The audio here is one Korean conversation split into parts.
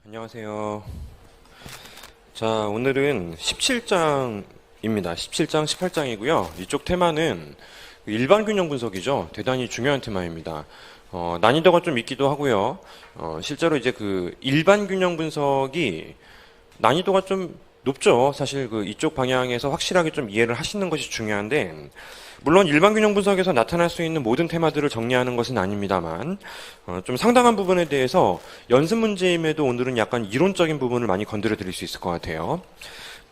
안녕하세요. 자, 오늘은 17장입니다. 17장, 18장이고요. 이쪽 테마는 일반 균형 분석이죠. 대단히 중요한 테마입니다. 난이도가 좀 있기도 하고요. 실제로 이제 그 일반 균형 분석이 난이도가 좀 높죠. 사실 그 이쪽 방향에서 확실하게 좀 이해를 하시는 것이 중요한데, 물론 일반 균형 분석에서 나타날 수 있는 모든 테마들을 정리하는 것은 아닙니다만, 좀 상당한 부분에 대해서 연습 문제임에도 오늘은 약간 이론적인 부분을 많이 건드려 드릴 수 있을 것 같아요.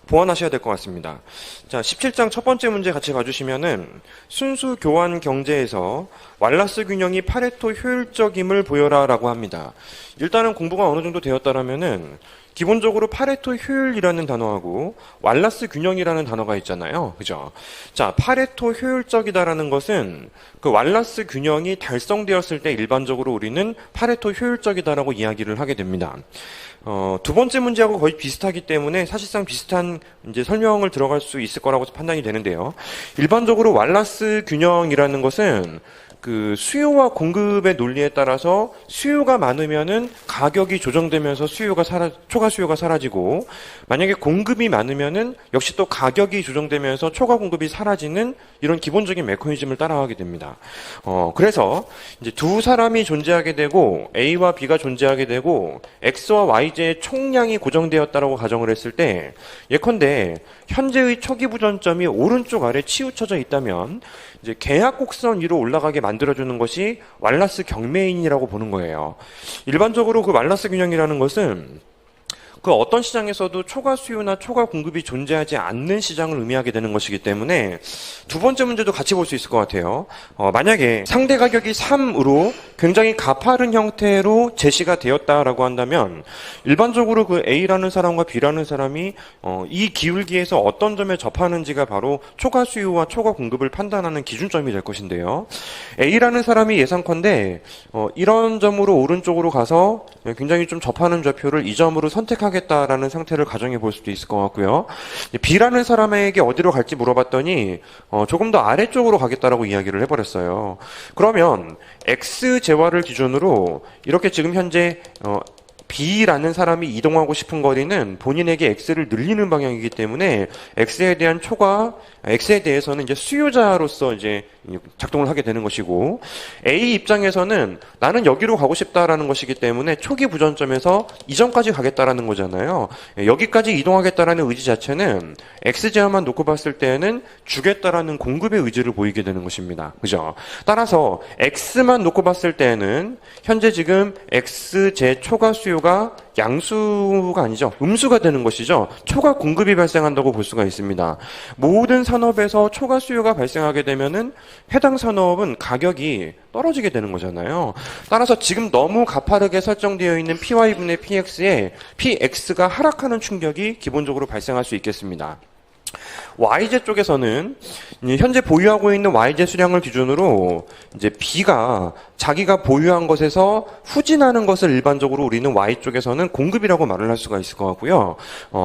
보완하셔야 될 것 같습니다. 자, 17장 첫 번째 문제 같이 봐주시면은 순수 교환 경제에서 왈라스 균형이 파레토 효율적임을 보여라 라고 합니다. 일단은 공부가 어느 정도 되었다라면은 기본적으로 파레토 효율이라는 단어하고 왈라스 균형이라는 단어가 있잖아요. 그죠? 자, 파레토 효율적이다라는 것은 그 왈라스 균형이 달성되었을 때 일반적으로 우리는 파레토 효율적이다라고 이야기를 하게 됩니다. 두 번째 문제하고 거의 비슷하기 때문에 사실상 비슷한 이제 설명을 들어갈 수 있을 거라고 판단이 되는데요. 일반적으로 왈라스 균형이라는 것은 그 수요와 공급의 논리에 따라서 수요가 많으면은 가격이 조정되면서 초과 수요가 사라지고, 만약에 공급이 많으면은 역시 또 가격이 조정되면서 초과 공급이 사라지는 이런 기본적인 메커니즘을 따라가게 됩니다. 그래서 이제 두 사람이 존재하게 되고 A와 B가 존재하게 되고 X와 Y제의 총량이 고정되었다라고 가정을 했을 때, 예컨대 현재의 초기 부전점이 오른쪽 아래 치우쳐져 있다면 이제 계약 곡선 위로 올라가게 만들어주는 것이 왈라스 경매인이라고 보는 거예요. 일반적으로 그 왈라스 균형이라는 것은 그 어떤 시장에서도 초과 수요나 초과 공급이 존재하지 않는 시장을 의미하게 되는 것이기 때문에 두 번째 문제도 같이 볼 수 있을 것 같아요. 만약에 상대 가격이 3으로 굉장히 가파른 형태로 제시가 되었다라고 한다면 일반적으로 그 A라는 사람과 B라는 사람이 이 기울기에서 어떤 점에 접하는지가 바로 초과 수요와 초과 공급을 판단하는 기준점이 될 것인데요. A라는 사람이 예상컨대 이런 점으로 오른쪽으로 가서 굉장히 좀 접하는 좌표를 이 점으로 선택하겠다라는 상태를 가정해 볼 수도 있을 것 같고요. B라는 사람에게 어디로 갈지 물어봤더니 조금 더 아래쪽으로 가겠다라고 이야기를 해버렸어요. 그러면 X재화를 기준으로 이렇게 지금 현재 B라는 사람이 이동하고 싶은 거리는 본인에게 X를 늘리는 방향이기 때문에 X에 대해서는 이제 수요자로서 이제 작동을 하게 되는 것이고, A 입장에서는 나는 여기로 가고 싶다라는 것이기 때문에 초기 부전점에서 이전까지 가겠다라는 거잖아요. 여기까지 이동하겠다라는 의지 자체는 X제어만 놓고 봤을 때는 주겠다라는 공급의 의지를 보이게 되는 것입니다. 그죠? 따라서 X만 놓고 봤을 때는 현재 지금 X제 초과 수요가 양수가 아니죠. 음수가 되는 것이죠. 초과 공급이 발생한다고 볼 수가 있습니다. 모든 산업에서 초과 수요가 발생하게 되면은 해당 산업은 가격이 떨어지게 되는 거잖아요. 따라서 지금 너무 가파르게 설정되어 있는 PY분의 PX에 PX가 하락하는 충격이 기본적으로 발생할 수 있겠습니다. Y제 쪽에서는 현재 보유하고 있는 Y제 수량을 기준으로 이제 B가 자기가 보유한 것에서 후진하는 것을 일반적으로 우리는 Y 쪽에서는 공급이라고 말을 할 수가 있을 것 같고요.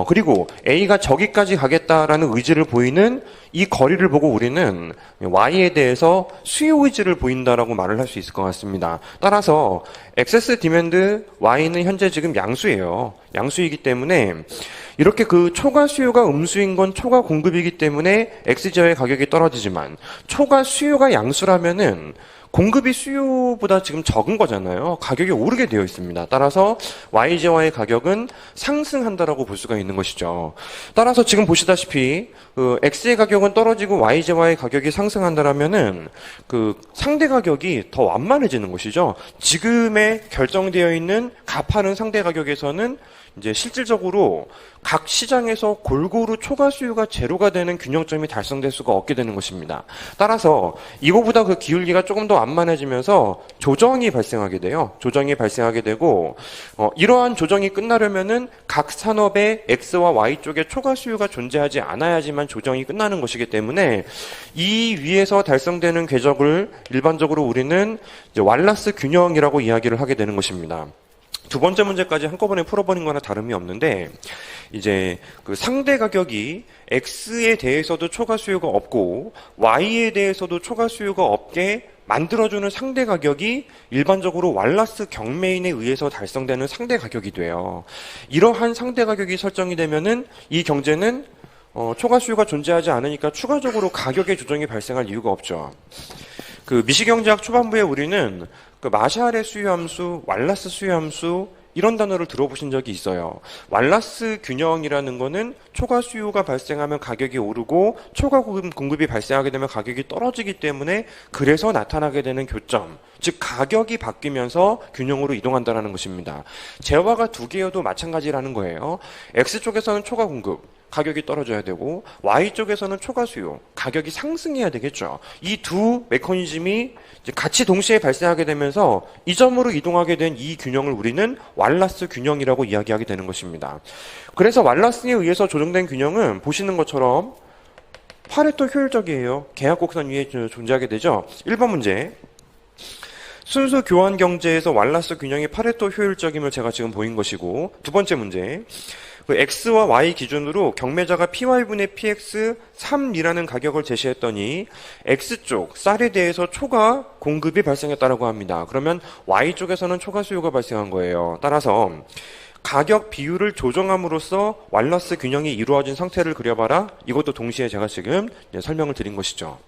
그리고 A가 저기까지 가겠다라는 의지를 보이는 이 거리를 보고 우리는 Y에 대해서 수요 의지를 보인다라고 말을 할 수 있을 것 같습니다. 따라서 액세스 디맨드 Y는 현재 지금 양수예요. 양수이기 때문에 이렇게 그 초과 수요가 음수인 건 초과 공급이기 때문에 X제어의 가격이 떨어지지만, 초과 수요가 양수라면은 공급이 수요보다 지금 적은 거잖아요. 가격이 오르게 되어 있습니다. 따라서 Y제어의 가격은 상승한다라고 볼 수가 있는 것이죠. 따라서 지금 보시다시피 그 X의 가격은 떨어지고 Y제어의 가격이 상승한다라면은 그 상대 가격이 더 완만해지는 것이죠. 지금의 결정되어 있는 가파른 상대 가격에서는 이제 실질적으로 각 시장에서 골고루 초과 수요가 제로가 되는 균형점이 달성될 수가 없게 되는 것입니다. 따라서 이거보다 그 기울기가 조금 더 완만해지면서 조정이 발생하게 돼요. 조정이 발생하게 되고, 이러한 조정이 끝나려면은 각 산업의 X와 Y 쪽에 초과 수요가 존재하지 않아야지만 조정이 끝나는 것이기 때문에 이 위에서 달성되는 궤적을 일반적으로 우리는 이제 왈라스 균형이라고 이야기를 하게 되는 것입니다. 두 번째 문제까지 한꺼번에 풀어버린 거나 다름이 없는데, 이제 그 상대 가격이 X에 대해서도 초과 수요가 없고 Y에 대해서도 초과 수요가 없게 만들어주는 상대 가격이 일반적으로 왈라스 경매인에 의해서 달성되는 상대 가격이 돼요. 이러한 상대 가격이 설정이 되면은 이 경제는 초과 수요가 존재하지 않으니까 추가적으로 가격의 조정이 발생할 이유가 없죠. 그 미시경제학 초반부에 우리는 그 마샬의 수요함수, 왈라스 수요함수 이런 단어를 들어보신 적이 있어요. 왈라스 균형이라는 거는 초과 수요가 발생하면 가격이 오르고 초과 공급이 발생하게 되면 가격이 떨어지기 때문에 그래서 나타나게 되는 교점, 즉 가격이 바뀌면서 균형으로 이동한다는 것입니다. 재화가 두 개여도 마찬가지라는 거예요. X쪽에서는 초과 공급, 가격이 떨어져야 되고 Y쪽에서는 초과 수요, 가격이 상승해야 되겠죠. 이 두 메커니즘이 같이 동시에 발생하게 되면서 이 점으로 이동하게 된 이 균형을 우리는 왈라스 균형이라고 이야기하게 되는 것입니다. 그래서 왈라스에 의해서 조정된 균형은 보시는 것처럼 파레토 효율적이에요. 계약 곡선 위에 존재하게 되죠. 1번 문제. 순수 교환 경제에서 왈라스 균형이 파레토 효율적임을 제가 지금 보인 것이고, 두 번째 문제. 그 X와 Y 기준으로 경매자가 PY분의 PX 3이라는 가격을 제시했더니 X쪽 쌀에 대해서 초과 공급이 발생했다고 합니다. 그러면 Y쪽에서는 초과 수요가 발생한 거예요. 따라서 가격 비율을 조정함으로써 왈라스 균형이 이루어진 상태를 그려봐라. 이것도 동시에 제가 지금 설명을 드린 것이죠.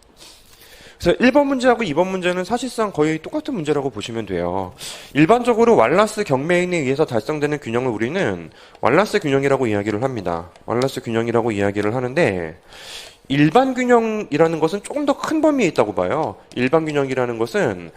그래서 1번 문제하고 2번 문제는 사실상 거의 똑같은 문제라고 보시면 돼요. 일반적으로 왈라스 경매인에 의해서 달성되는 균형을 우리는 왈라스 균형이라고 이야기를 합니다. 왈라스 균형이라고 이야기를 하는데 일반 균형이라는 것은 조금 더 큰 범위에 있다고 봐요. 일반 균형이라는 것은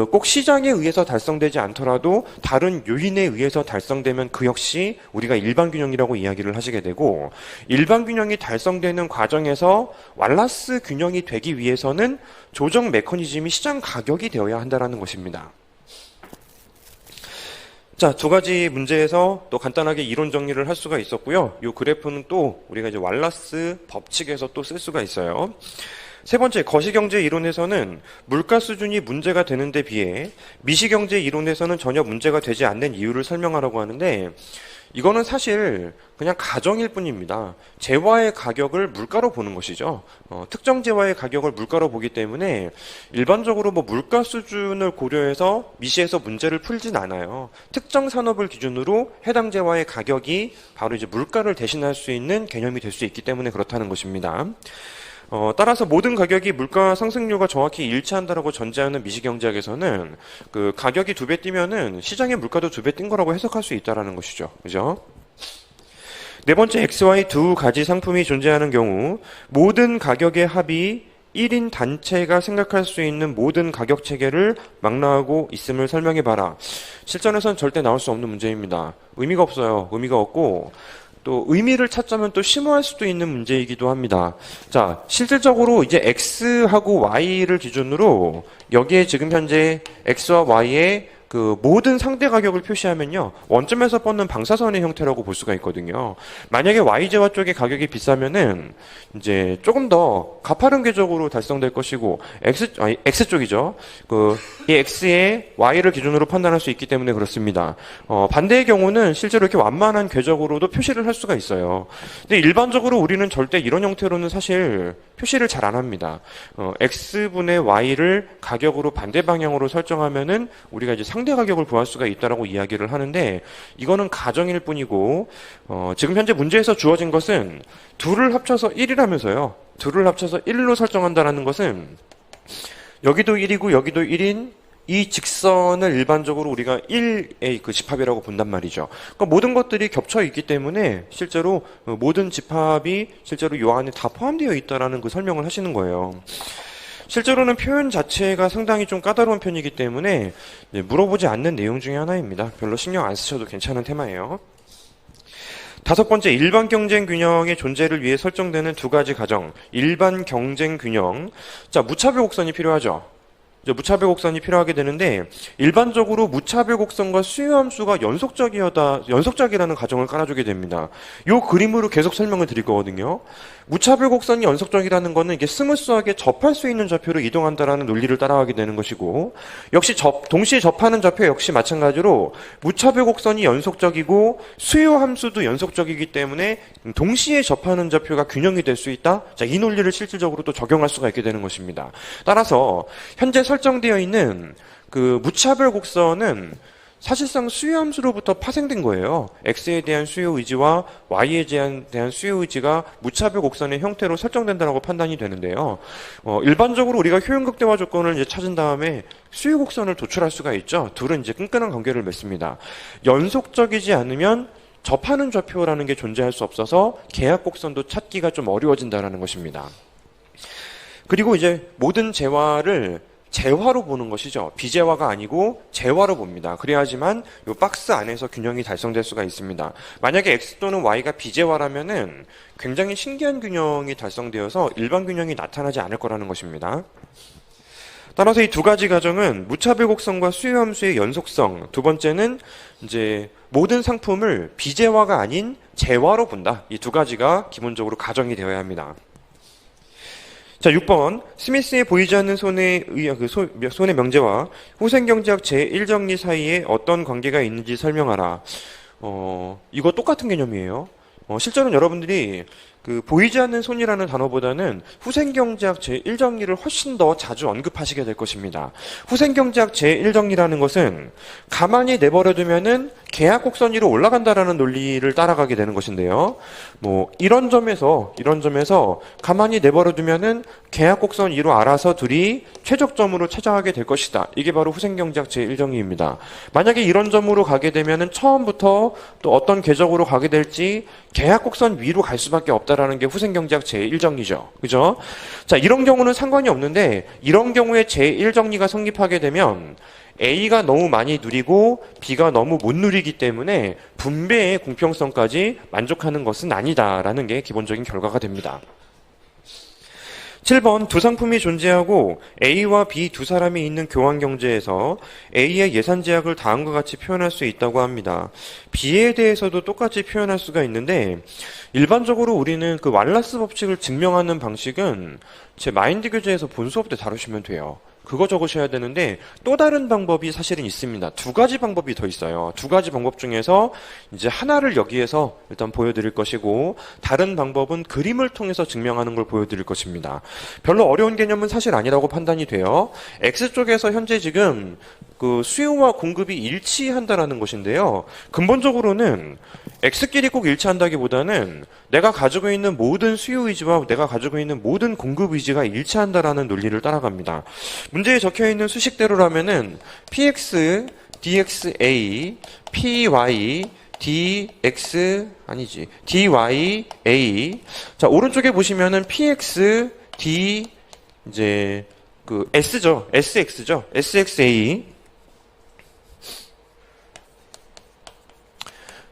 꼭 시장에 의해서 달성되지 않더라도 다른 요인에 의해서 달성되면 그 역시 우리가 일반 균형이라고 이야기를 하시게 되고, 일반 균형이 달성되는 과정에서 왈라스 균형이 되기 위해서는 조정 메커니즘이 시장 가격이 되어야 한다는 것입니다. 자, 두 가지 문제에서 또 간단하게 이론 정리를 할 수가 있었고요. 이 그래프는 또 우리가 이제 왈라스 법칙에서 또 쓸 수가 있어요. 세 번째, 거시경제 이론에서는 물가 수준이 문제가 되는 데 비해 미시경제 이론에서는 전혀 문제가 되지 않는 이유를 설명하라고 하는데, 이거는 사실 그냥 가정일 뿐입니다. 재화의 가격을 물가로 보는 것이죠. 특정 재화의 가격을 물가로 보기 때문에 일반적으로 뭐 물가 수준을 고려해서 미시에서 문제를 풀진 않아요. 특정 산업을 기준으로 해당 재화의 가격이 바로 이제 물가를 대신할 수 있는 개념이 될 수 있기 때문에 그렇다는 것입니다. 따라서 모든 가격이 물가 상승률과 정확히 일치한다라고 전제하는 미시경제학에서는 그 가격이 2배 뛰면은 시장의 물가도 2배 뛴 거라고 해석할 수 있다라는 것이죠. 그죠? 네 번째, XY 두 가지 상품이 존재하는 경우 모든 가격의 합이 1인 단체가 생각할 수 있는 모든 가격 체계를 망라하고 있음을 설명해봐라. 실전에선 절대 나올 수 없는 문제입니다. 의미가 없어요. 의미가 없고 또 의미를 찾자면 또 심오할 수도 있는 문제이기도 합니다. 자, 실질적으로 이제 X하고 Y를 기준으로 여기에 지금 현재 X와 Y의 그 모든 상대 가격을 표시하면요, 원점에서 뻗는 방사선의 형태라고 볼 수가 있거든요. 만약에 Y제화 쪽의 가격이 비싸면은 이제 조금 더 가파른 궤적으로 달성될 것이고, X 쪽이죠. 이 X의 Y를 기준으로 판단할 수 있기 때문에 그렇습니다. 반대의 경우는 실제로 이렇게 완만한 궤적으로도 표시를 할 수가 있어요. 근데 일반적으로 우리는 절대 이런 형태로는 사실 표시를 잘 안 합니다. X분의 Y를 가격으로 반대 방향으로 설정하면은 우리가 이제 상대 가격을 구할 수가 있다라고 이야기를 하는데, 이거는 가정일 뿐이고, 지금 현재 문제에서 주어진 것은 둘을 합쳐서 1이라면서요. 둘을 합쳐서 1로 설정한다라는 것은 여기도 1이고 여기도 1인 이 직선을 일반적으로 우리가 1의 그 집합이라고 본단 말이죠. 그러니까 모든 것들이 겹쳐 있기 때문에 실제로 모든 집합이 실제로 이 안에 다 포함되어 있다라는 그 설명을 하시는 거예요. 실제로는 표현 자체가 상당히 좀 까다로운 편이기 때문에 물어보지 않는 내용 중에 하나입니다. 별로 신경 안 쓰셔도 괜찮은 테마예요. 다섯 번째, 일반 경쟁 균형의 존재를 위해 설정되는 두 가지 가정. 일반 경쟁 균형. 자, 무차별 곡선이 필요하죠. 무차별 곡선이 필요하게 되는데, 일반적으로 무차별 곡선과 수요함수가 연속적이라는 가정을 깔아주게 됩니다. 이 그림으로 계속 설명을 드릴 거거든요. 무차별 곡선이 연속적이라는 것은 이게 스무스하게 접할 수 있는 좌표로 이동한다라는 논리를 따라가게 되는 것이고, 역시 동시에 접하는 좌표 역시 마찬가지로 무차별 곡선이 연속적이고 수요함수도 연속적이기 때문에 동시에 접하는 좌표가 균형이 될 수 있다. 자, 이 논리를 실질적으로 또 적용할 수가 있게 되는 것입니다. 따라서 현재 설정되어 있는 그 무차별 곡선은 사실상 수요함수로부터 파생된 거예요. x에 대한 수요 의지와 y에 대한 수요 의지가 무차별 곡선의 형태로 설정된다고 판단이 되는데요. 일반적으로 우리가 효용 극대화 조건을 이제 찾은 다음에 수요 곡선을 도출할 수가 있죠. 둘은 이제 끈끈한 관계를 맺습니다. 연속적이지 않으면 접하는 좌표라는 게 존재할 수 없어서 계약 곡선도 찾기가 좀 어려워진다는 것입니다. 그리고 이제 모든 재화를 재화로 보는 것이죠. 비재화가 아니고 재화로 봅니다. 그래야지만 이 박스 안에서 균형이 달성될 수가 있습니다. 만약에 x 또는 y가 비재화라면은 굉장히 신기한 균형이 달성되어서 일반 균형이 나타나지 않을 거라는 것입니다. 따라서 이 두 가지 가정은 무차별 곡선과 수요함수의 연속성, 두 번째는 이제 모든 상품을 비재화가 아닌 재화로 본다. 이 두 가지가 기본적으로 가정이 되어야 합니다. 자, 6번. 스미스의 보이지 않는 손의 명제와 후생경제학 제1정리 사이에 어떤 관계가 있는지 설명하라. 이거 똑같은 개념이에요. 실제로는 여러분들이 그 보이지 않는 손이라는 단어보다는 후생경제학 제1정리를 훨씬 더 자주 언급하시게 될 것입니다. 후생경제학 제1정리라는 것은 가만히 내버려두면은 계약곡선 위로 올라간다라는 논리를 따라가게 되는 것인데요. 이런 점에서 가만히 내버려두면은 계약곡선 위로 알아서 둘이 최적점으로 찾아가게 될 것이다. 이게 바로 후생경제학 제1정리입니다. 만약에 이런 점으로 가게 되면은 처음부터 또 어떤 궤적으로 가게 될지 계약곡선 위로 갈 수밖에 없다라는 게 후생경제학 제1정리죠. 그죠? 자, 이런 경우는 상관이 없는데 이런 경우에 제1정리가 성립하게 되면 A가 너무 많이 누리고 B가 너무 못 누리기 때문에 분배의 공평성까지 만족하는 것은 아니다라는 게 기본적인 결과가 됩니다. 7번 두 상품이 존재하고 A와 B 두 사람이 있는 교환경제에서 A의 예산 제약을 다음과 같이 표현할 수 있다고 합니다. B에 대해서도 똑같이 표현할 수가 있는데 일반적으로 우리는 그 왈라스 법칙을 증명하는 방식은 제 마인드 교재에서 본 수업 때 다루시면 돼요. 그거 적으셔야 되는데 또 다른 방법이 사실은 있습니다. 두 가지 방법이 더 있어요. 두 가지 방법 중에서 이제 하나를 여기에서 일단 보여드릴 것이고 다른 방법은 그림을 통해서 증명하는 걸 보여드릴 것입니다. 별로 어려운 개념은 사실 아니라고 판단이 돼요. X쪽에서 현재 지금 그 수요와 공급이 일치한다라는 것인데요. 근본적으로는 X끼리 꼭 일치한다기보다는 내가 가지고 있는 모든 수요 의지와 내가 가지고 있는 모든 공급 의지가 일치한다라는 논리를 따라갑니다. 문제에 적혀있는 수식대로라면은 px, dxa, py, dya. 자, 오른쪽에 보시면은 px, d, 이제, 그, s죠. sx죠. sxa.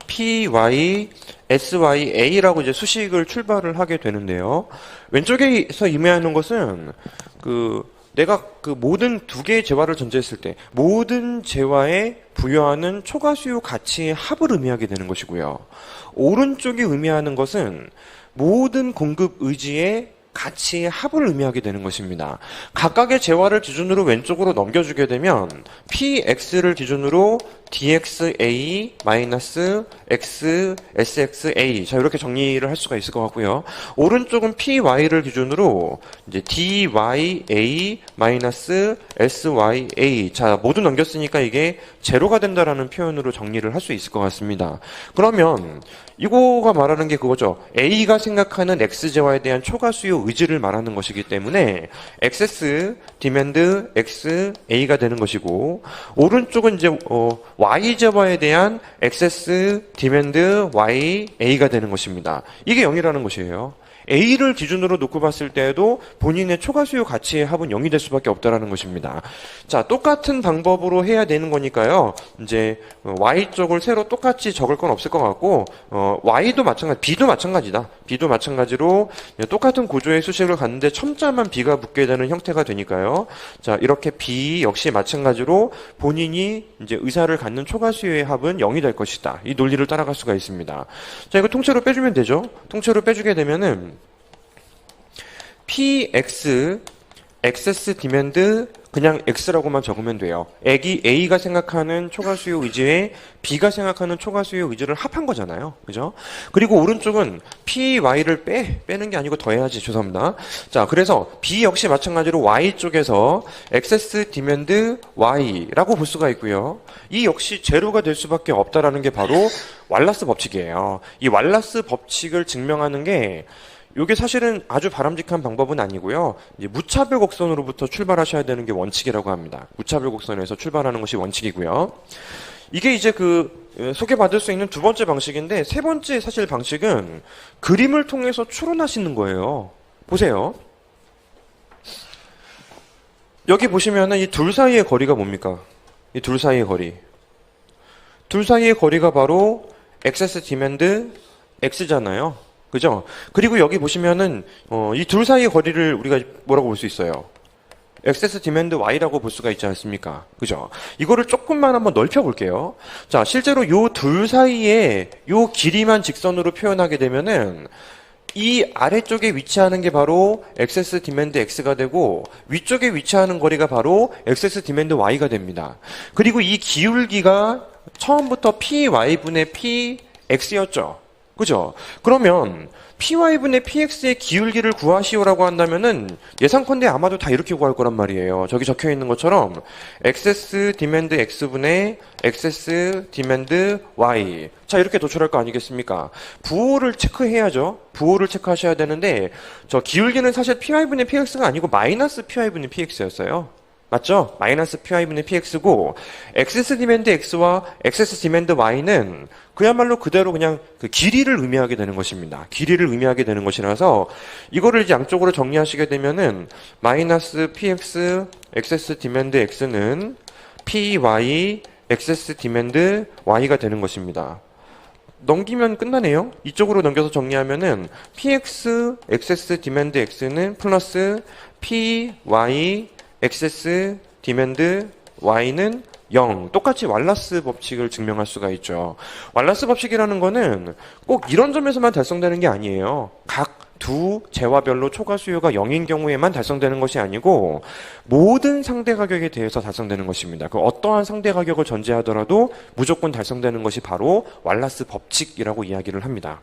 py, sya라고 이제 수식을 출발을 하게 되는데요. 왼쪽에서 의미하는 것은 내가 그 모든 두 개의 재화를 전제했을 때 모든 재화에 부여하는 초과 수요 가치의 합을 의미하게 되는 것이고요. 오른쪽이 의미하는 것은 모든 공급 의지의 가치의 합을 의미하게 되는 것입니다. 각각의 재화를 기준으로 왼쪽으로 넘겨주게 되면 px를 기준으로 dxa x sxa 자 이렇게 정리를 할 수가 있을 것 같고요. 오른쪽은 py를 기준으로 이제 dya sya 자 모두 넘겼으니까 이게 제로가 된다라는 표현으로 정리를 할 수 있을 것 같습니다. 그러면 이거가 말하는 게 그거죠. A가 생각하는 X재화에 대한 초과 수요 의지를 말하는 것이기 때문에 XS, 디맨드, X, A가 되는 것이고 오른쪽은 이제 Y재화에 대한 XS, 디맨드, Y, A가 되는 것입니다. 이게 0이라는 것이에요. A를 기준으로 놓고 봤을 때에도 본인의 초과 수요 가치의 합은 0이 될 수밖에 없다라는 것입니다. 자, 똑같은 방법으로 해야 되는 거니까요. 이제 Y 쪽을 새로 똑같이 적을 건 없을 것 같고 Y도 마찬가지, B도 마찬가지다. B도 마찬가지로 똑같은 구조의 수식을 갖는데 첨자만 B가 붙게 되는 형태가 되니까요. 자, 이렇게 B 역시 마찬가지로 본인이 이제 의사를 갖는 초과 수요의 합은 0이 될 것이다. 이 논리를 따라갈 수가 있습니다. 자, 이거 통째로 빼주면 되죠. 통째로 빼주게 되면은 px 액세스 디맨드 그냥 X라고만 적으면 돼요. A가 생각하는 초과 수요 의지에 B가 생각하는 초과 수요 의지를 합한 거잖아요. 그죠? 그리고 오른쪽은 PY를 빼는 게 아니고 더해야지. 죄송합니다. 자, 그래서 B 역시 마찬가지로 Y 쪽에서 액세스 디맨드 Y라고 볼 수가 있고요. 이 역시 제로가 될 수밖에 없다라는 게 바로 왈라스 법칙이에요. 이 왈라스 법칙을 증명하는 게 이게 사실은 아주 바람직한 방법은 아니고요. 이제 무차별 곡선으로부터 출발하셔야 되는 게 원칙이라고 합니다. 무차별 곡선에서 출발하는 것이 원칙이고요. 이게 이제 소개받을 수 있는 두 번째 방식인데, 세 번째 사실 방식은 그림을 통해서 추론하시는 거예요. 보세요. 여기 보시면은 이 둘 사이의 거리가 뭡니까? 이 둘 사이의 거리. 둘 사이의 거리가 바로 액세스 디맨드 X잖아요. 그죠? 그리고 여기 보시면은 이 둘 사이의 거리를 우리가 뭐라고 볼 수 있어요? 액세스 디맨드 Y라고 볼 수가 있지 않습니까? 그죠? 이거를 조금만 한번 넓혀 볼게요. 자, 실제로 요 둘 사이에 요 길이만 직선으로 표현하게 되면은 이 아래쪽에 위치하는 게 바로 액세스 디맨드 X가 되고, 위쪽에 위치하는 거리가 바로 액세스 디맨드 Y가 됩니다. 그리고 이 기울기가 처음부터 PY분의 PX였죠. 그죠? 그러면 PY분의 PX의 기울기를 구하시오라고 한다면은 예상컨대 아마도 다 이렇게 구할 거란 말이에요. 저기 적혀 있는 것처럼 액세스 디맨드 X분의 액세스 디맨드 Y. 자, 이렇게 도출할 거 아니겠습니까? 부호를 체크해야죠. 부호를 체크하셔야 되는데, 저 기울기는 사실 PY분의 PX가 아니고 마이너스 PY분의 PX였어요. 맞죠? 마이너스 PY분의 PX고, 액세스 디맨드 X와 액세스 디맨드 Y는 그야말로 그대로 그냥 그 길이를 의미하게 되는 것입니다. 길이를 의미하게 되는 것이라서 이거를 이제 양쪽으로 정리하시게 되면은 마이너스 PX 액세스 디맨드 X는 PY 액세스 디맨드 Y가 되는 것입니다. 넘기면 끝나네요. 이쪽으로 넘겨서 정리하면은 PX 액세스 디맨드 X는 플러스 PY 액세스 디맨드 Y는 0. 똑같이 왈라스 법칙을 증명할 수가 있죠. 왈라스 법칙이라는 거는 꼭 이런 점에서만 달성되는 게 아니에요. 각 두 재화별로 초과 수요가 0인 경우에만 달성되는 것이 아니고 모든 상대 가격에 대해서 달성되는 것입니다. 그 어떠한 상대 가격을 전제하더라도 무조건 달성되는 것이 바로 왈라스 법칙이라고 이야기를 합니다.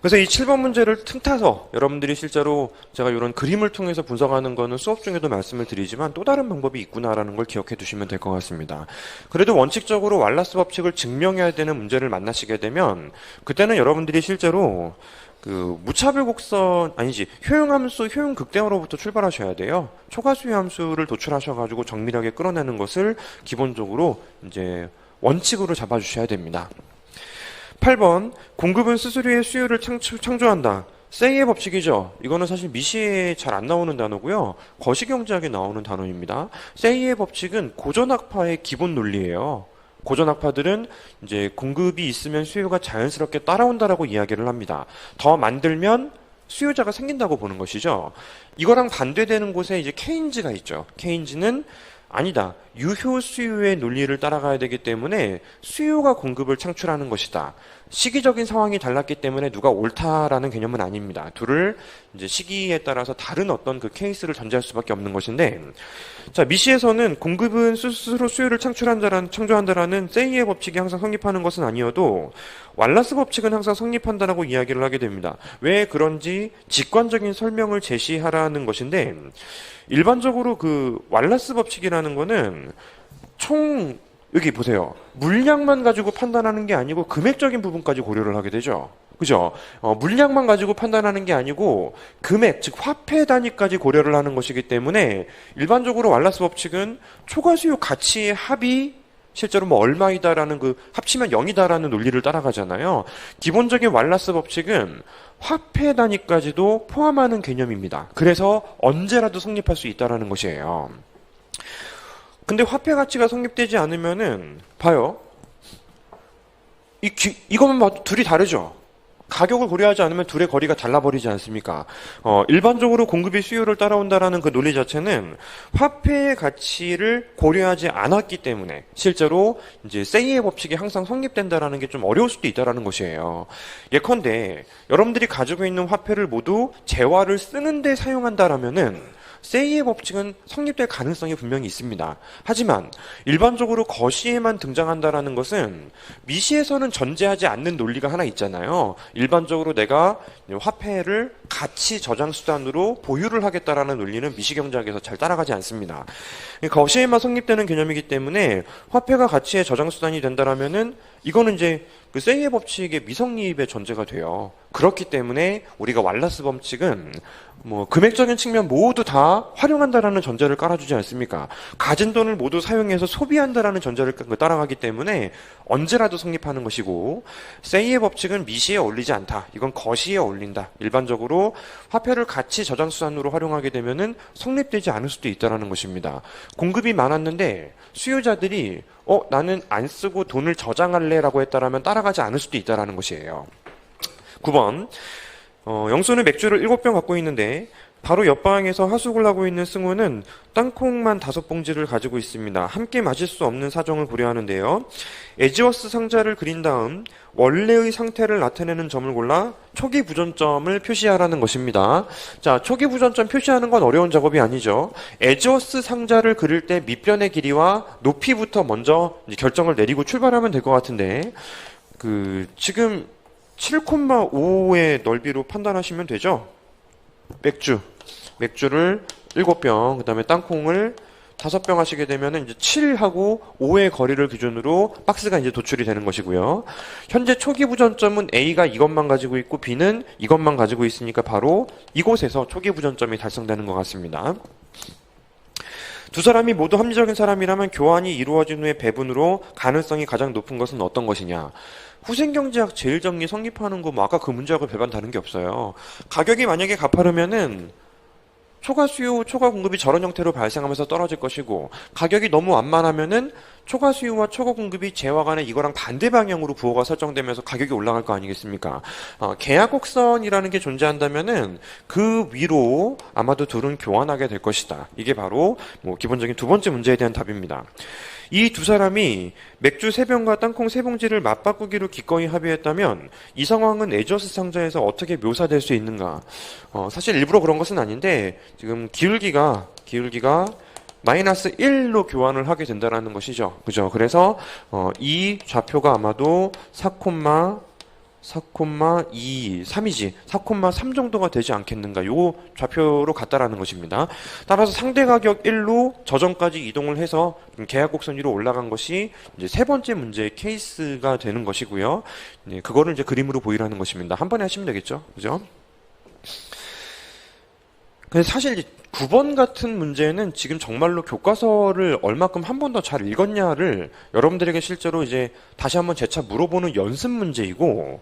그래서 이 7번 문제를 틈타서 여러분들이 실제로 제가 이런 그림을 통해서 분석하는 거는 수업 중에도 말씀을 드리지만 또 다른 방법이 있구나라는 걸 기억해 두시면 될 것 같습니다. 그래도 원칙적으로 왈라스 법칙을 증명해야 되는 문제를 만나시게 되면 그때는 여러분들이 실제로 무차별 곡선 효용함수 효용극대화로부터 출발하셔야 돼요. 초과수요 함수를 도출하셔가지고 정밀하게 끌어내는 것을 기본적으로 이제 원칙으로 잡아주셔야 됩니다. 8번 공급은 수수료의 수요를 창조한다. 세이의 법칙이죠. 이거는 사실 미시에 잘 안 나오는 단어고요. 거시경제학에 나오는 단어입니다. 세이의 법칙은 고전학파의 기본 논리예요. 고전학파들은 이제 공급이 있으면 수요가 자연스럽게 따라온다라고 이야기를 합니다. 더 만들면 수요자가 생긴다고 보는 것이죠. 이거랑 반대되는 곳에 이제 케인즈가 있죠. 케인즈는 아니다. 유효 수요의 논리를 따라가야 되기 때문에 수요가 공급을 창출하는 것이다. 시기적인 상황이 달랐기 때문에 누가 옳다라는 개념은 아닙니다. 둘을 이제 시기에 따라서 다른 어떤 그 케이스를 전제할 수밖에 없는 것인데, 자, 미시에서는 공급은 스스로 수요를 창조한다라는 세이의 법칙이 항상 성립하는 것은 아니어도 왈라스 법칙은 항상 성립한다라고 이야기를 하게 됩니다. 왜 그런지 직관적인 설명을 제시하라는 것인데, 일반적으로 왈라스 법칙이라는 거는 여기 보세요. 물량만 가지고 판단하는 게 아니고 금액적인 부분까지 고려를 하게 되죠. 그죠? 물량만 가지고 판단하는 게 아니고 금액, 즉 화폐 단위까지 고려를 하는 것이기 때문에 일반적으로 왈라스 법칙은 초과수요 가치의 합이 실제로 얼마이다라는 합치면 0이다라는 논리를 따라가잖아요. 기본적인 왈라스 법칙은 화폐 단위까지도 포함하는 개념입니다. 그래서 언제라도 성립할 수 있다라는 것이에요. 근데 화폐 가치가 성립되지 않으면은 봐요. 이것만 봐도 둘이 다르죠. 가격을 고려하지 않으면 둘의 거리가 달라버리지 않습니까? 일반적으로 공급이 수요를 따라온다라는 그 논리 자체는 화폐의 가치를 고려하지 않았기 때문에 실제로 이제 세이의 법칙이 항상 성립된다라는 게 좀 어려울 수도 있다라는 것이에요. 예컨대 여러분들이 가지고 있는 화폐를 모두 재화를 쓰는데 사용한다라면은 세이의 법칙은 성립될 가능성이 분명히 있습니다. 하지만 일반적으로 거시에만 등장한다라는 것은 미시에서는 전제하지 않는 논리가 하나 있잖아요. 일반적으로 내가 화폐를 가치 저장 수단으로 보유를 하겠다라는 논리는 미시경제학에서 잘 따라가지 않습니다. 거시에만 성립되는 개념이기 때문에 화폐가 가치의 저장 수단이 된다라면은 이거는 이제 그 세이의 법칙의 미성립의 전제가 돼요. 그렇기 때문에 우리가 왈라스 법칙은 뭐 금액적인 측면 모두 다 활용한다라는 전제를 깔아주지 않습니까? 가진 돈을 모두 사용해서 소비한다라는 전제를 따라가기 때문에 언제라도 성립하는 것이고, 세이의 법칙은 미시에 어울리지 않다. 이건 거시에 어울린다. 일반적으로 화폐를 가치 저장 수단으로 활용하게 되면은 성립되지 않을 수도 있다라는 것입니다. 공급이 많았는데 수요자들이 나는 안 쓰고 돈을 저장할래라고 했다라면 따라가지 않을 수도 있다라는 것이에요. 9번. 영수는 맥주를 7병 갖고 있는데 바로 옆방에서 하숙을 하고 있는 승우는 땅콩만 5봉지를 가지고 있습니다. 함께 마실 수 없는 사정을 고려하는데요. 에지워스 상자를 그린 다음 원래의 상태를 나타내는 점을 골라 초기 부전점을 표시하라는 것입니다. 자, 초기 부전점 표시하는 건 어려운 작업이 아니죠. 에지워스 상자를 그릴 때 밑변의 길이와 높이부터 먼저 결정을 내리고 출발하면 될 것 같은데, 지금 7,5의 넓이로 판단하시면 되죠. 맥주를 7병, 그 다음에 땅콩을 5병 하시게 되면 이제 7하고 5의 거리를 기준으로 박스가 이제 도출이 되는 것이고요. 현재 초기 부전점은 A가 이것만 가지고 있고 B는 이것만 가지고 있으니까 바로 이곳에서 초기 부전점이 달성되는 것 같습니다. 두 사람이 모두 합리적인 사람이라면 교환이 이루어진 후에 배분으로 가능성이 가장 높은 것은 어떤 것이냐? 후생경제학 제일정리 성립하는 거 아까 그 문제하고 별반 다른 게 없어요. 가격이 만약에 가파르면은 초과 수요, 초과 공급이 저런 형태로 발생하면서 떨어질 것이고, 가격이 너무 완만하면은 초과 수요와 초과 공급이 재화 간에 이거랑 반대 방향으로 부호가 설정되면서 가격이 올라갈 거 아니겠습니까? 계약 곡선이라는 게 존재한다면은 그 위로 아마도 둘은 교환하게 될 것이다. 이게 바로 기본적인 두 번째 문제에 대한 답입니다. 이 두 사람이 맥주 3병과 땅콩 3봉지를 맞바꾸기로 기꺼이 합의했다면 이 상황은 에지워스 상자에서 어떻게 묘사될 수 있는가? 사실 일부러 그런 것은 아닌데 지금 기울기가 마이너스 1로 교환을 하게 된다는 것이죠. 그죠? 그래서 이 좌표가 아마도 4,2, 3이지. 4,3 정도가 되지 않겠는가. 요 좌표로 갔다라는 것입니다. 따라서 상대 가격 1로 저점까지 이동을 해서 계약 곡선 위로 올라간 것이 이제 세 번째 문제의 케이스가 되는 것이고요. 네, 그거를 이제 그림으로 보이라는 것입니다. 한 번에 하시면 되겠죠. 그죠? 근데 사실 9번 같은 문제는 지금 정말로 교과서를 얼마큼 한 번 더 잘 읽었냐를 여러분들에게 실제로 이제 다시 한번 재차 물어보는 연습 문제이고,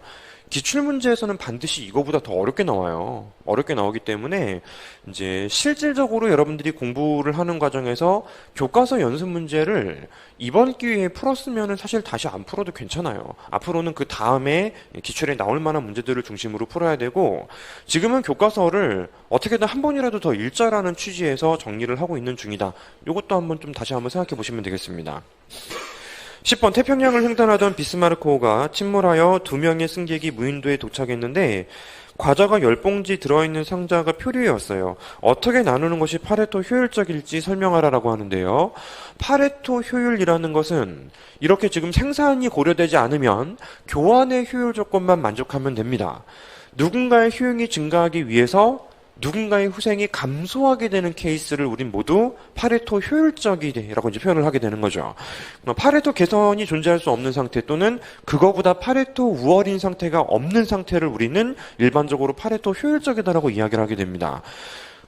기출문제에서는 반드시 이거보다 더 어렵게 나와요. 어렵게 나오기 때문에 이제 실질적으로 여러분들이 공부를 하는 과정에서 교과서 연습 문제를 이번 기회에 풀었으면은 사실 다시 안 풀어도 괜찮아요. 앞으로는 그 다음에 기출에 나올 만한 문제들을 중심으로 풀어야 되고, 지금은 교과서를 어떻게든 한 번이라도 더 읽자라는 취지에서 정리를 하고 있는 중이다. 이것도 한번 좀 다시 한번 생각해 보시면 되겠습니다. 10번 태평양을 횡단하던 비스마르크호가 침몰하여 2명의 승객이 무인도에 도착했는데 과자가 10봉지 들어있는 상자가 표류였어요. 어떻게 나누는 것이 파레토 효율적일지 설명하라라고 하는데요. 파레토 효율이라는 것은 이렇게 지금 생산이 고려되지 않으면 교환의 효율 조건만 만족하면 됩니다. 누군가의 효용이 증가하기 위해서 누군가의 후생이 감소하게 되는 케이스를 우린 모두 파레토 효율적이라고 이제 표현을 하게 되는 거죠. 파레토 개선이 존재할 수 없는 상태 또는 그거보다 파레토 우월인 상태가 없는 상태를 우리는 일반적으로 파레토 효율적이다라고 이야기를 하게 됩니다.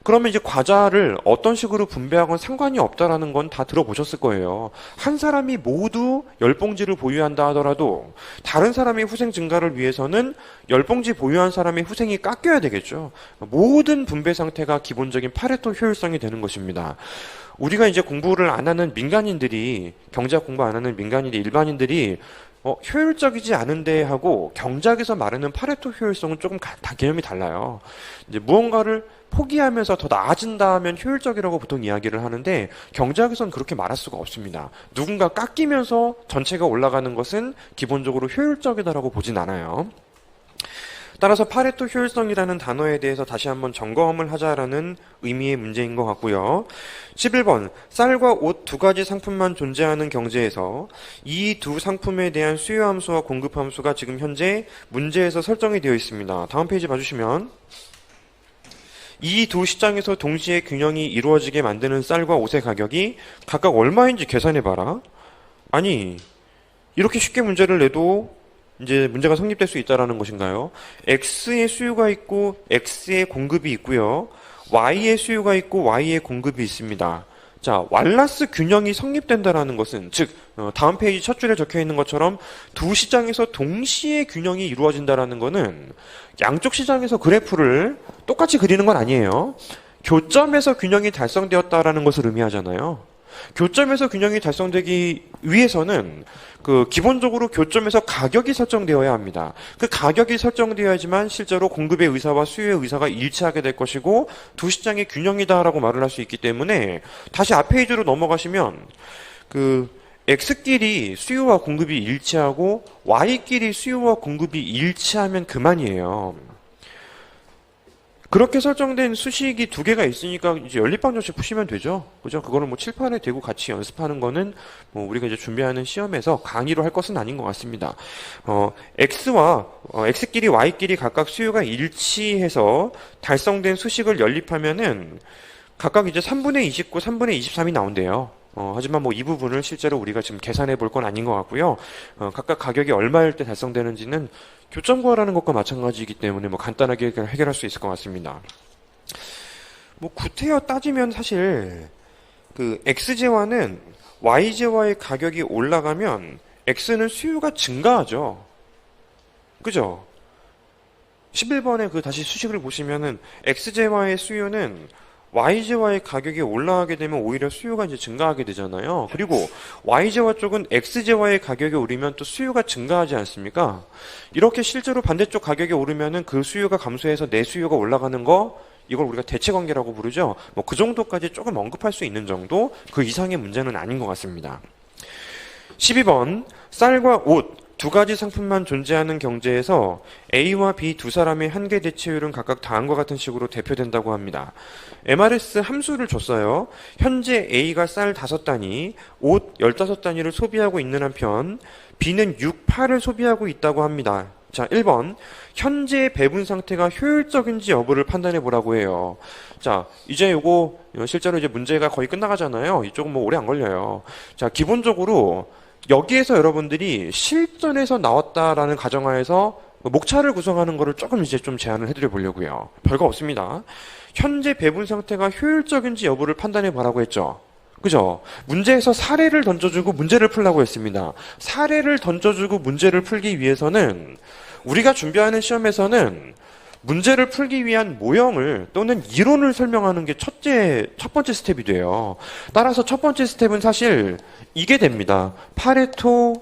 그러면 이제 과자를 어떤 식으로 분배하건 상관이 없다라는 건 다 들어보셨을 거예요. 한 사람이 모두 10봉지를 보유한다 하더라도 다른 사람의 후생 증가를 위해서는 10봉지 보유한 사람의 후생이 깎여야 되겠죠. 모든 분배 상태가 기본적인 파레토 효율성이 되는 것입니다. 우리가 이제 공부를 안 하는 민간인들이, 경제학 공부 안 하는 민간인들, 일반인들이 효율적이지 않은데 하고 경제학에서 말하는 파레토 효율성은 조금 다 개념이 달라요. 이제 무언가를 포기하면서 더 나아진다 하면 효율적이라고 보통 이야기를 하는데 경제학에서는 그렇게 말할 수가 없습니다. 누군가 깎이면서 전체가 올라가는 것은 기본적으로 효율적이다라고 보진 않아요. 따라서 파레토 효율성이라는 단어에 대해서 다시 한번 점검을 하자라는 의미의 문제인 것 같고요. 11번, 쌀과 옷 두 가지 상품만 존재하는 경제에서 이 두 상품에 대한 수요 함수와 공급 함수가 지금 현재 문제에서 설정이 되어 있습니다. 다음 페이지 봐주시면 이 두 시장에서 동시에 균형이 이루어지게 만드는 쌀과 옷의 가격이 각각 얼마인지 계산해봐라. 아니, 이렇게 쉽게 문제를 내도 이제 문제가 성립될 수 있다는 것인가요? X의 수요가 있고 X의 공급이 있고요. Y의 수요가 있고 Y의 공급이 있습니다. 자, 왈라스 균형이 성립된다라는 것은, 즉 다음 페이지 첫 줄에 적혀 있는 것처럼 두 시장에서 동시에 균형이 이루어진다라는 것은 양쪽 시장에서 그래프를 똑같이 그리는 건 아니에요. 교점에서 균형이 달성되었다라는 것을 의미하잖아요. 교점에서 균형이 달성되기 위해서는 기본적으로 교점에서 가격이 설정되어야 합니다. 그 가격이 설정되어야지만 실제로 공급의 의사와 수요의 의사가 일치하게 될 것이고 두 시장의 균형이다라고 말을 할 수 있기 때문에 다시 앞 페이지로 넘어가시면 X끼리 수요와 공급이 일치하고 Y끼리 수요와 공급이 일치하면 그만이에요. 그렇게 설정된 수식이 두 개가 있으니까 이제 연립방정식 푸시면 되죠. 그죠? 그거를 뭐 칠판에 대고 같이 연습하는 거는 뭐 우리가 이제 준비하는 시험에서 강의로 할 것은 아닌 것 같습니다. X끼리 Y끼리 각각 수요가 일치해서 달성된 수식을 연립하면은 각각 이제 3분의 29, 3분의 23이 나온대요. 하지만 뭐 이 부분을 실제로 우리가 지금 계산해 볼 건 아닌 것 같고요. 각각 가격이 얼마일 때 달성되는지는 교점 구하라는 것과 마찬가지이기 때문에 뭐 간단하게 해결할 수 있을 것 같습니다. 뭐 구태여 따지면 사실 X제화는 Y제화의 가격이 올라가면 X는 수요가 증가하죠. 그죠? 11번에 다시 수식을 보시면은 X제화의 수요는 Y제화의 가격이 올라가게 되면 오히려 수요가 이제 증가하게 되잖아요. 그리고 Y제화 쪽은 X제화의 가격이 오르면 또 수요가 증가하지 않습니까? 이렇게 실제로 반대쪽 가격이 오르면은 그 수요가 감소해서 내 수요가 올라가는 거, 이걸 우리가 대체관계라고 부르죠. 뭐 그 정도까지 조금 언급할 수 있는 정도, 그 이상의 문제는 아닌 것 같습니다. 12번, 쌀과 옷 두 가지 상품만 존재하는 경제에서 A와 B 두 사람의 한계 대체율은 각각 다음과 같은 식으로 대표된다고 합니다. MRS 함수를 줬어요. 현재 A가 쌀 5단위, 옷 15단위를 소비하고 있는 한편 B는 6, 8을 소비하고 있다고 합니다. 자, 1번. 현재 배분 상태가 효율적인지 여부를 판단해 보라고 해요. 자, 이제 요거 실제로 이제 문제가 거의 끝나가잖아요. 이쪽은 뭐 오래 안 걸려요. 자, 기본적으로 여기에서 여러분들이 실전에서 나왔다라는 가정하에서 목차를 구성하는 거를 조금 이제 좀 제안을 해드려 보려고요. 별거 없습니다. 현재 배분 상태가 효율적인지 여부를 판단해 보라고 했죠. 그죠? 문제에서 사례를 던져주고 문제를 풀라고 했습니다. 사례를 던져주고 문제를 풀기 위해서는 우리가 준비하는 시험에서는 문제를 풀기 위한 모형을 또는 이론을 설명하는 게 첫 번째 스텝이 돼요. 따라서 첫 번째 스텝은 사실 이게 됩니다. 파레토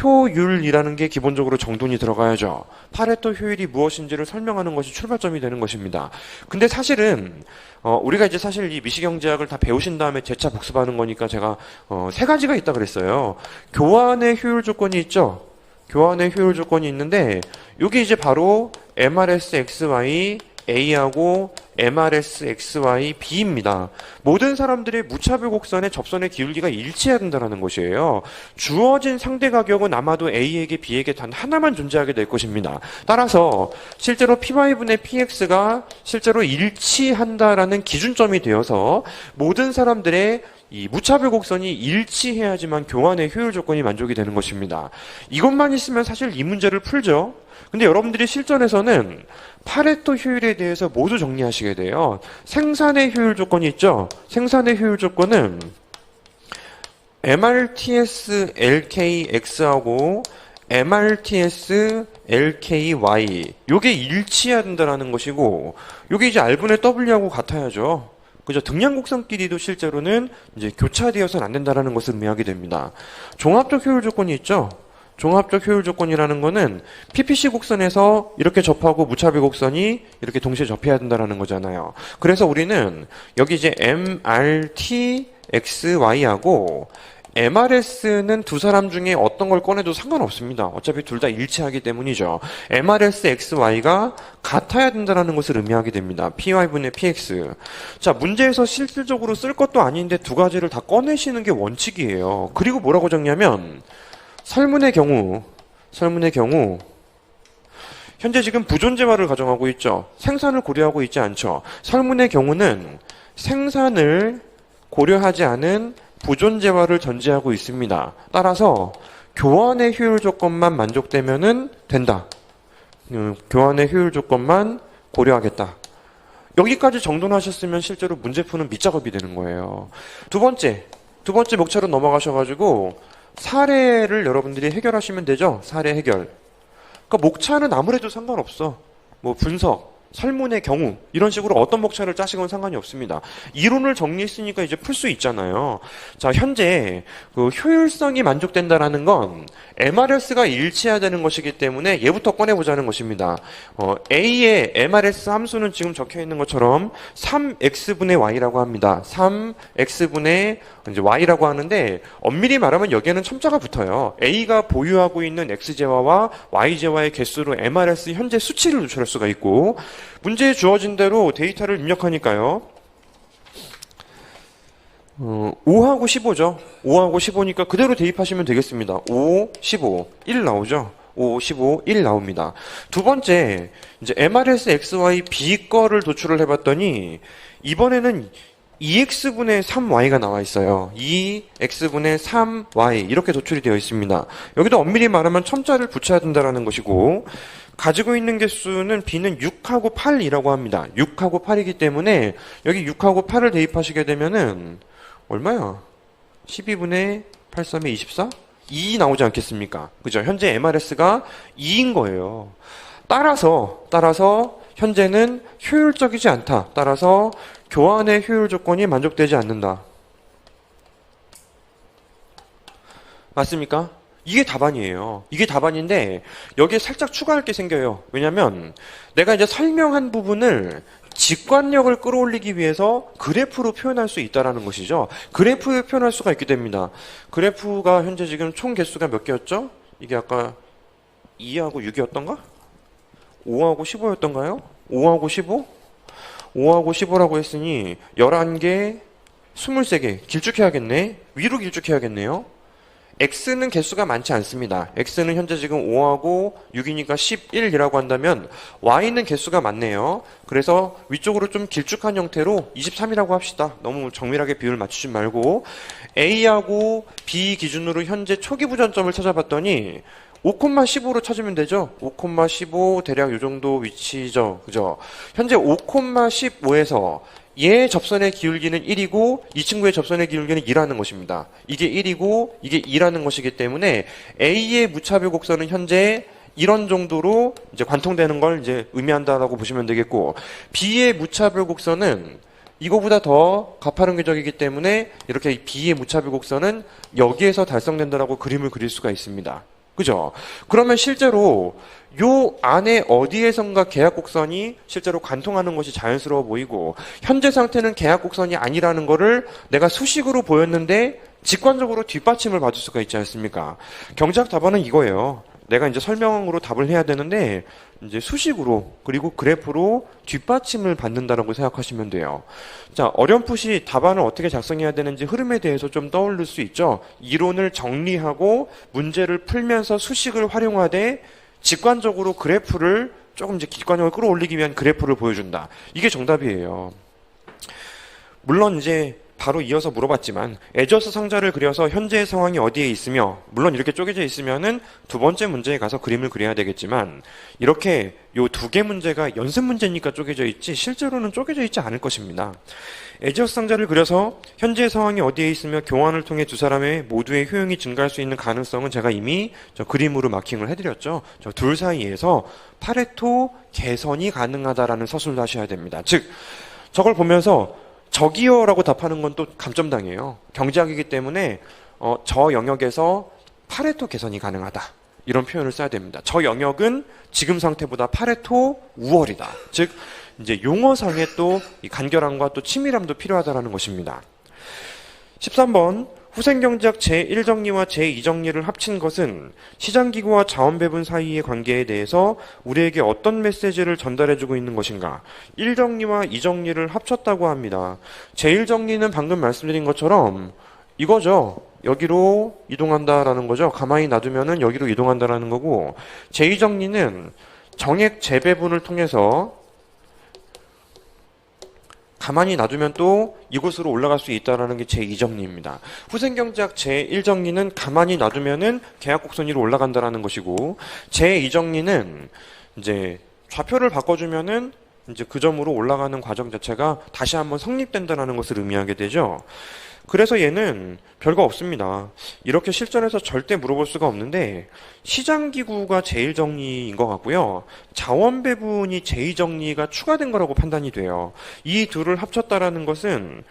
효율이라는 게 기본적으로 정돈이 들어가야죠. 파레토 효율이 무엇인지를 설명하는 것이 출발점이 되는 것입니다. 근데 사실은 우리가 이제 사실 이 미시경제학을 다 배우신 다음에 재차 복습하는 거니까 제가 3가지가 있다 그랬어요. 교환의 효율 조건이 있죠. 교환의 효율 조건이 있는데 이게 이제 바로 MRS XY A하고 MRS XY B입니다. 모든 사람들의 무차별 곡선의 접선의 기울기가 일치해야 된다는 것이에요. 주어진 상대 가격은 아마도 A에게 B에게 단 하나만 존재하게 될 것입니다. 따라서 실제로 Py분의 PX가 실제로 일치한다라는 기준점이 되어서 모든 사람들의 이 무차별 곡선이 일치해야지만 교환의 효율 조건이 만족이 되는 것입니다. 이것만 있으면 사실 이 문제를 풀죠. 근데 여러분들이 실전에서는 파레토 효율에 대해서 모두 정리하시게 돼요. 생산의 효율 조건이 있죠. 생산의 효율 조건은 MRTS LKX하고 MRTS LKY 요게 일치해야 된다는 것이고 요게 이제 R분의 W하고 같아야죠. 그죠? 등량 곡선끼리도 실제로는 이제 교차되어서는 안 된다라는 것을 의미하게 됩니다. 종합적 효율 조건이 있죠? 종합적 효율 조건이라는 거는 PPC 곡선에서 이렇게 접하고 무차별 곡선이 이렇게 동시에 접해야 된다라는 거잖아요. 그래서 우리는 여기 이제 MRT, XY하고 MRS는 두 사람 중에 어떤 걸 꺼내도 상관없습니다. 어차피 둘 다 일치하기 때문이죠. MRS, XY가 같아야 된다는 것을 의미하게 됩니다. PY분의 PX. 자, 문제에서 실질적으로 쓸 것도 아닌데 두 가지를 다 꺼내시는 게 원칙이에요. 그리고 뭐라고 적냐면 설문의 경우 현재 지금 부존재화를 가정하고 있죠. 생산을 고려하고 있지 않죠. 설문의 경우는 생산을 고려하지 않은 부존재화를 전제하고 있습니다. 따라서 교환의 효율 조건만 만족되면은 된다. 교환의 효율 조건만 고려하겠다. 여기까지 정돈하셨으면 실제로 문제 푸는 밑작업이 되는 거예요. 두 번째 목차로 넘어가셔가지고 사례를 여러분들이 해결하시면 되죠. 사례 해결. 그러니까 목차는 아무래도 상관없어. 뭐 분석, 설문의 경우 이런 식으로 어떤 목차를 짜시건 상관이 없습니다. 이론을 정리했으니까 이제 풀 수 있잖아요. 자, 현재 그 효율성이 만족된다라는 건 MRS가 일치해야 되는 것이기 때문에 얘부터 꺼내보자는 것입니다. A의 MRS 함수는 지금 적혀 있는 것처럼 3x분의 y라고 합니다. 3x분의 이제 y라고 하는데 엄밀히 말하면 여기에는 첨자가 붙어요. A가 보유하고 있는 x제화와 y제화의 개수로 MRS 현재 수치를 조출할 수가 있고 문제에 주어진 대로 데이터를 입력하니까요. 5하고 15죠. 5하고 15니까 그대로 대입하시면 되겠습니다. 5, 15, 1 나오죠. 5, 15, 1 나옵니다. 두 번째, 이제 MRS XY B 거를 도출을 해봤더니 이번에는 2x분의 3y가 나와 있어요. 2x분의 3y 이렇게 도출이 되어 있습니다. 여기도 엄밀히 말하면 첨자를 붙여야 된다는 것이고 가지고 있는 개수는 b는 6하고 8이라고 합니다. 6하고 8이기 때문에 여기 6하고 8을 대입하시게 되면은 얼마야? 12분의 8, 3의 24? 2 나오지 않겠습니까? 그죠? 현재 MRS가 2인 거예요. 따라서 현재는 효율적이지 않다. 따라서 교환의 효율 조건이 만족되지 않는다. 맞습니까? 이게 답안이에요. 이게 답안인데 여기에 살짝 추가할 게 생겨요. 왜냐면 내가 이제 설명한 부분을 직관력을 끌어올리기 위해서 그래프로 표현할 수 있다는 것이죠. 그래프에 표현할 수가 있게 됩니다. 그래프가 현재 지금 총 개수가 몇 개였죠? 이게 아까 2하고 6이었던가? 5하고 15였던가요? 5하고 15? 5하고 15라고 했으니 11개, 23개 길쭉해야겠네. 위로 길쭉해야겠네요. X는 개수가 많지 않습니다. X는 현재 지금 5하고 6이니까 11이라고 한다면 Y는 개수가 많네요. 그래서 위쪽으로 좀 길쭉한 형태로 23이라고 합시다. 너무 정밀하게 비율 맞추지 말고 A하고 B 기준으로 현재 초기 부전점을 찾아봤더니 5,15로 찾으면 되죠. 5,15 대략 요 정도 위치죠. 그죠? 현재 5,15에서 얘 접선의 기울기는 1이고 이 친구의 접선의 기울기는 2라는 것입니다. 이게 1이고 이게 2라는 것이기 때문에 A의 무차별 곡선은 현재 이런 정도로 이제 관통되는 걸 이제 의미한다라고 보시면 되겠고 B의 무차별 곡선은 이거보다 더 가파른 궤적이기 때문에 이렇게 B의 무차별 곡선은 여기에서 달성된다라고 그림을 그릴 수가 있습니다. 그죠? 그러면 실제로 요 안에 어디에선가 계약곡선이 실제로 관통하는 것이 자연스러워 보이고 현재 상태는 계약곡선이 아니라는 거를 내가 수식으로 보였는데 직관적으로 뒷받침을 받을 수가 있지 않습니까? 경제학 답안은 이거예요. 내가 이제 설명으로 답을 해야 되는데 이제 수식으로 그리고 그래프로 뒷받침을 받는다라고 생각하시면 돼요. 자, 어렴풋이 답안을 어떻게 작성해야 되는지 흐름에 대해서 좀 떠올릴 수 있죠. 이론을 정리하고 문제를 풀면서 수식을 활용하되 직관적으로 그래프를 조금 이제 직관적으로 끌어올리기 위한 그래프를 보여준다. 이게 정답이에요. 물론 이제 바로 이어서 물어봤지만 에저스 상자를 그려서 현재의 상황이 어디에 있으며 물론 이렇게 쪼개져 있으면은 두 번째 문제에 가서 그림을 그려야 되겠지만 이렇게 요 두 개 문제가 연습 문제니까 쪼개져 있지 실제로는 쪼개져 있지 않을 것입니다. 에저스 상자를 그려서 현재의 상황이 어디에 있으며 교환을 통해 두 사람의 모두의 효용이 증가할 수 있는 가능성은 제가 이미 저 그림으로 마킹을 해드렸죠. 저 둘 사이에서 파레토 개선이 가능하다라는 서술을 하셔야 됩니다. 즉 저걸 보면서 저기요라고 답하는 건 또 감점당해요. 경제학이기 때문에 저 영역에서 파레토 개선이 가능하다. 이런 표현을 써야 됩니다. 저 영역은 지금 상태보다 파레토 우월이다. 즉 이제 용어상의 또 이 간결함과 또 치밀함도 필요하다라는 것입니다. 13번 후생경제학 제1정리와 제2정리를 합친 것은 시장기구와 자원배분 사이의 관계에 대해서 우리에게 어떤 메시지를 전달해주고 있는 것인가. 1정리와 2정리를 합쳤다고 합니다. 제1정리는 방금 말씀드린 것처럼 이거죠. 여기로 이동한다라는 거죠. 가만히 놔두면은 여기로 이동한다라는 거고, 제2정리는 정액 재배분을 통해서 가만히 놔두면 또 이곳으로 올라갈 수 있다는 게 제2정리입니다. 후생경제학 제1정리는 가만히 놔두면은 계약곡선 위로 올라간다는 것이고, 제2정리는 이제 좌표를 바꿔주면은 이제 그 점으로 올라가는 과정 자체가 다시 한번 성립된다는 것을 의미하게 되죠. 그래서 얘는 별거 없습니다. 이렇게 실전에서 절대 물어볼 수가 없는데 시장기구가 제1정리인 것 같고요. 자원배분이 제2정리가 추가된 거라고 판단이 돼요. 이 둘을 합쳤다라는 것은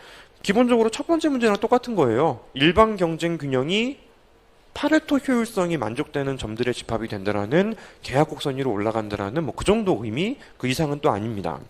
기본적으로 첫 번째 문제랑 똑같은 거예요. 일반 경쟁 균형이 파레토 효율성이 만족되는 점들의 집합이 된다라는 계약 곡선 위로 올라간다라는 뭐 그 정도 의미, 그 이상은 또 아닙니다.